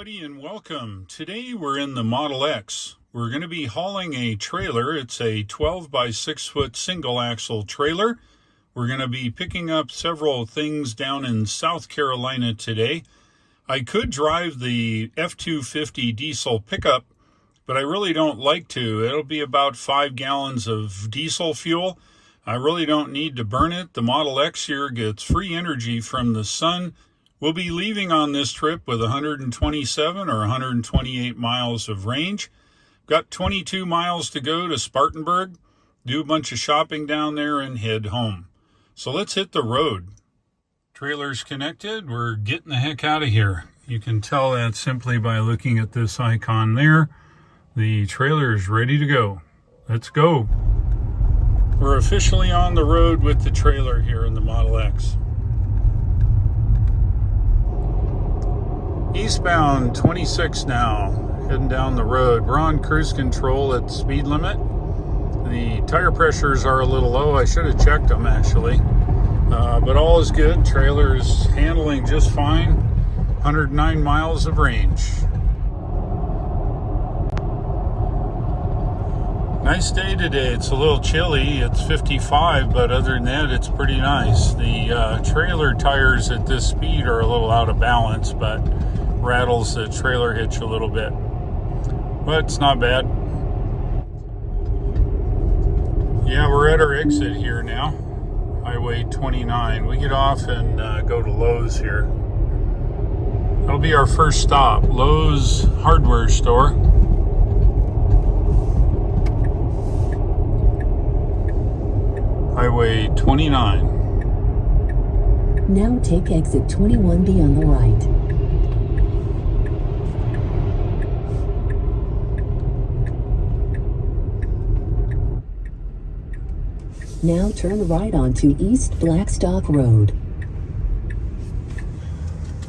everybody, and welcome. Today we're in the Model X. We're going to be hauling a trailer. It's a 12 by 6 foot single axle trailer. We're going to be picking up several things down in South Carolina today. I could drive the F-250 diesel pickup, but I really don't like to. It'll be about 5 gallons of diesel fuel. I really don't need to burn it. The Model X here gets free energy from the sun. We'll be leaving on this trip with 127 or 128 miles of range. Got 22 miles to go to Spartanburg, do a bunch of shopping down there, and head home. So let's hit the road. Trailer's connected. We're getting the heck out of here. You can tell that simply by looking at this icon there. The trailer is ready to go. Let's go. We're officially on the road with the trailer here in the Model X. Eastbound 26 now, heading down the road. We're on cruise control at speed limit. The tire pressures are a little low. I should have checked them actually, but all is good. Trailer is handling just fine. 109 miles of range. Nice day today. It's a little chilly. It's 55, but other than that, it's pretty nice. The trailer tires at this speed are a little out of balance, but rattles the trailer hitch a little bit, but it's not bad. Yeah, we're at our exit here now, Highway 29. We get off and go to Lowe's here. That'll be our first stop, Lowe's hardware store. Highway 29. Now take exit 21B on the right. Now turn right onto East Blackstock Road.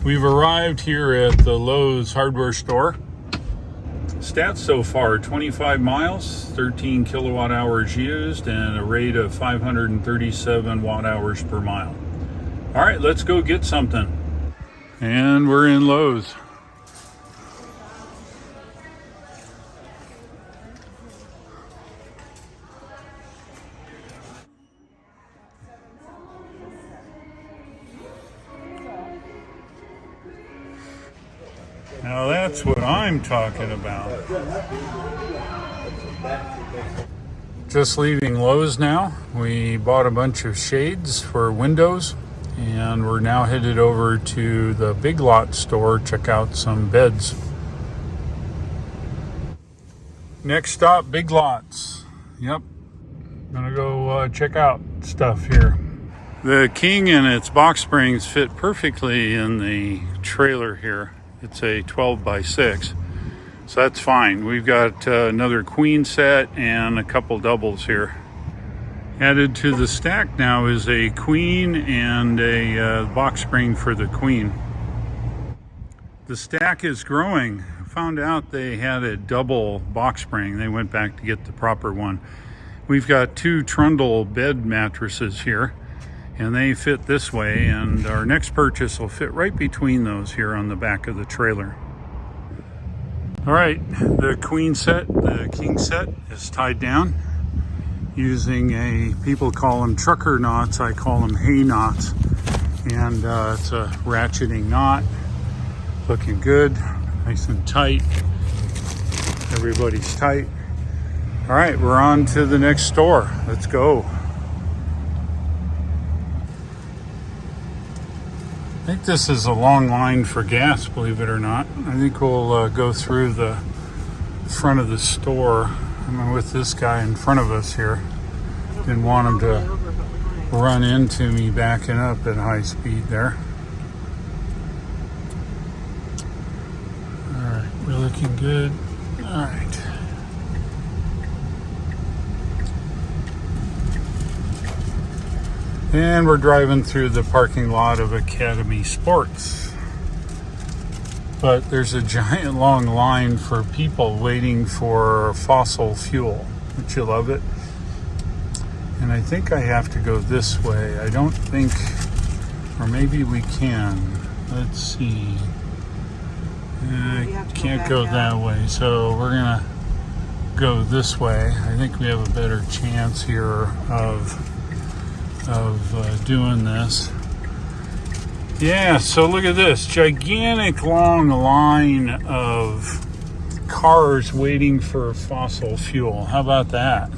We've arrived here at the Lowe's hardware store. Stats so far, 25 miles, 13 kilowatt hours used, and a rate of 537 watt hours per mile. All right, let's go get something. And we're in Lowe's. Now that's what I'm talking about. Just leaving Lowe's now. We bought a bunch of shades for windows, and we're now headed over to the Big Lot store, check out some beds. Next stop, Big Lots. Yep, gonna go check out stuff here. The King and its box springs fit perfectly in the trailer here. It's a 12 by 6, so that's fine. We've got another queen set and a couple doubles here. Added to the stack now is a queen and a box spring for the queen. The stack is growing. Found out they had a double box spring. They went back to get the proper one. We've got 2 trundle bed mattresses here, and they fit this way, and our next purchase will fit right between those here on the back of the trailer. All right, the queen set, the king set is tied down using people call them trucker knots, I call them hay knots, and it's a ratcheting knot. Looking good, nice and tight. Everybody's tight. All right, we're on to the next store. Let's go. I think this is a long line for gas, believe it or not. I think we'll go through the front of the store. I'm with this guy in front of us here. Didn't want him to run into me backing up at high speed there. All right, we're looking good. All right. And we're driving through the parking lot of Academy Sports. But there's a giant long line for people waiting for fossil fuel. Don't you love it? And I think I have to go this way. I don't think, or maybe we can. Let's see. Can't go that way, so we're gonna go this way. I think we have a better chance here of doing this. Yeah, so look at this gigantic long line of cars waiting for fossil fuel. How about that?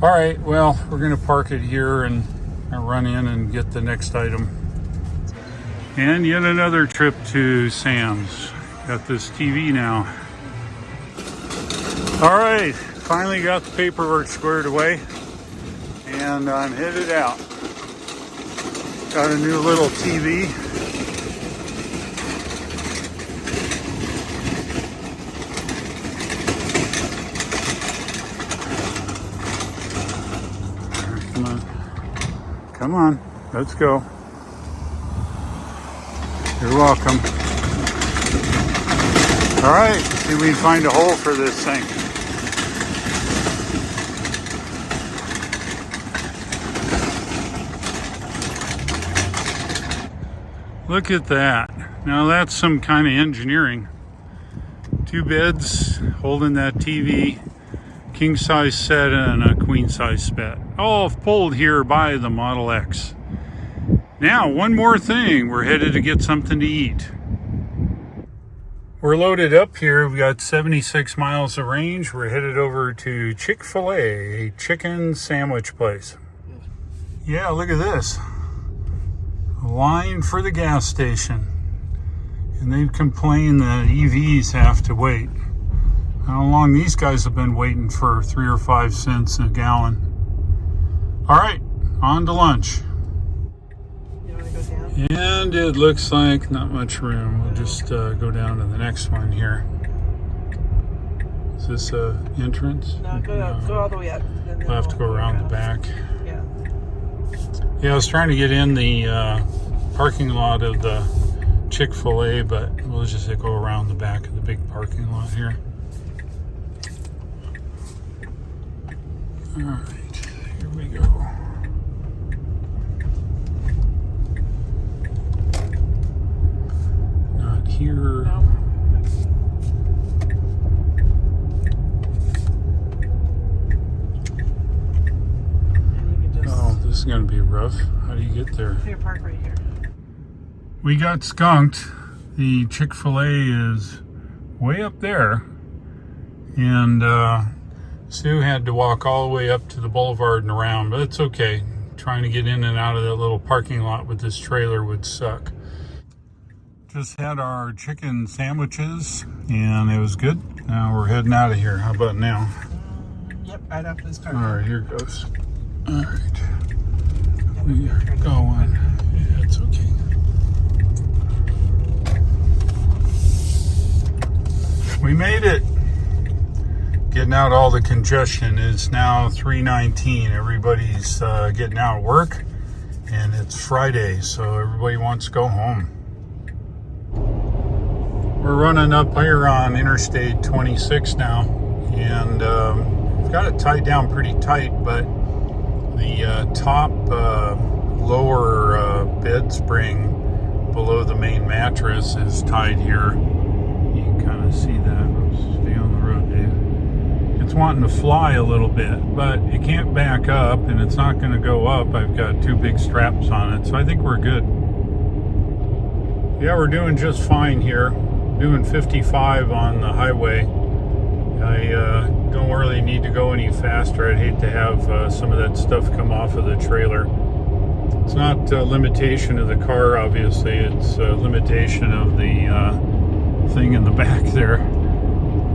All right, well, we're gonna park it here and run in and get the next item. And yet another trip to Sam's. Got this TV now. All right, finally got the paperwork squared away, and I'm headed out. Got a new little TV. All right, come on, let's go. You're welcome. All right, see if we can find a hole for this thing. Look at that. Now that's some kind of engineering. 2 beds holding that TV, king size set and a queen size bed. All pulled here by the Model X. Now, one more thing. We're headed to get something to eat. We're loaded up here. We've got 76 miles of range. We're headed over to Chick-fil-A, a chicken sandwich place. Yeah, look at this. A line for the gas station. And they've complained that EVs have to wait. How long these guys have been waiting for 3 or 5 cents a gallon. All right, on to lunch. And it looks like not much room. We'll just go down to the next one here. Is this a entrance? No, go all the way up. We'll have to go around the back. Yeah. Yeah, I was trying to get in the parking lot of the Chick-fil-A, but we'll just go around the back of the big parking lot here. All right, here we go. Here. No. Oh, this is going to be rough. How do you get there? Here, park right here. We got skunked. The Chick-fil-A is way up there. And Sue had to walk all the way up to the boulevard and around, but it's okay. Trying to get in and out of that little parking lot with this trailer would suck. Just had our chicken sandwiches and it was good. Now we're heading out of here. How about now? Yep, right after this car. All right, here goes. All right, we are going. Yeah, it's okay. We made it. Getting out all the congestion. It's now 3:19. Everybody's getting out of work and it's Friday, so everybody wants to go home. We're running up here on Interstate 26 now, and we've got it tied down pretty tight, but the top lower bed spring below the main mattress is tied here. You can kind of see that. Oops, stay on the road, Dave. It's wanting to fly a little bit, but it can't back up, and it's not going to go up. I've got 2 big straps on it, so I think we're good. Yeah, we're doing just fine here. Doing 55 on the highway. I don't really need to go any faster. I'd hate to have some of that stuff come off of the trailer. It's not a limitation of the car, obviously. It's a limitation of the thing in the back there.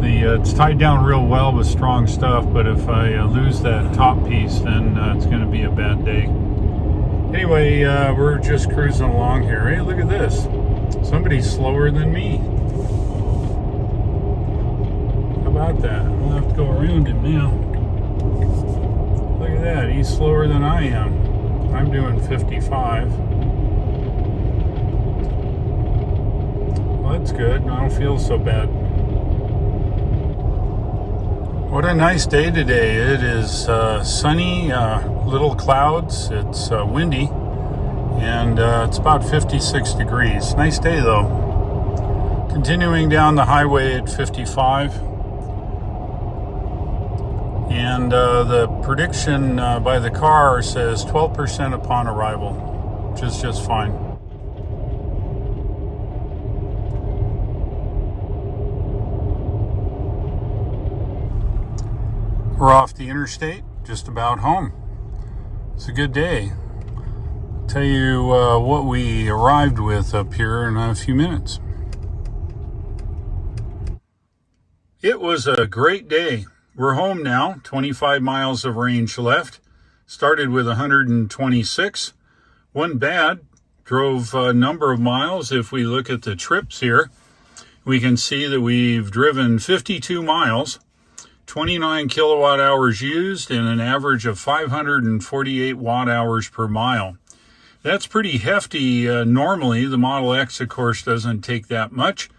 It's tied down real well with strong stuff, but if I lose that top piece, then it's going to be a bad day. Anyway, we're just cruising along here. Hey, look at this. Somebody's slower than me. About that. We'll have to go around him now. Look at that. He's slower than I am. I'm doing 55. Well, that's good. I don't feel so bad. What a nice day today. It is sunny, little clouds. It's windy, and it's about 56 degrees. Nice day, though. Continuing down the highway at 55. And the prediction by the car says 12% upon arrival, which is just fine. We're off the interstate, just about home. It's a good day. I'll tell you what we arrived with up here in a few minutes. It was a great day. We're home now, 25 miles of range left. Started with 126. Wasn't bad. Drove a number of miles. If we look at the trips here, we can see that we've driven 52 miles. 29 kilowatt hours used and an average of 548 watt hours per mile. That's pretty hefty. Normally, the Model X, of course, doesn't take that much.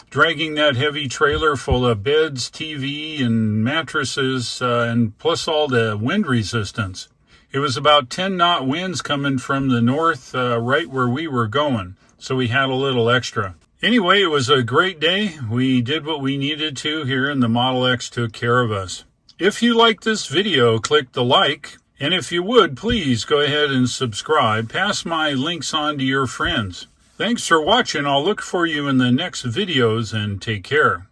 Dragging that heavy trailer full of beds, TV, and mattresses, and plus all the wind resistance. It was about 10-knot winds coming from the north, right where we were going, so we had a little extra. Anyway, it was a great day. We did what we needed to here, and the Model X took care of us. If you like this video, click the like, and if you would, please go ahead and subscribe. Pass my links on to your friends. Thanks for watching. I'll look for you in the next videos, and take care.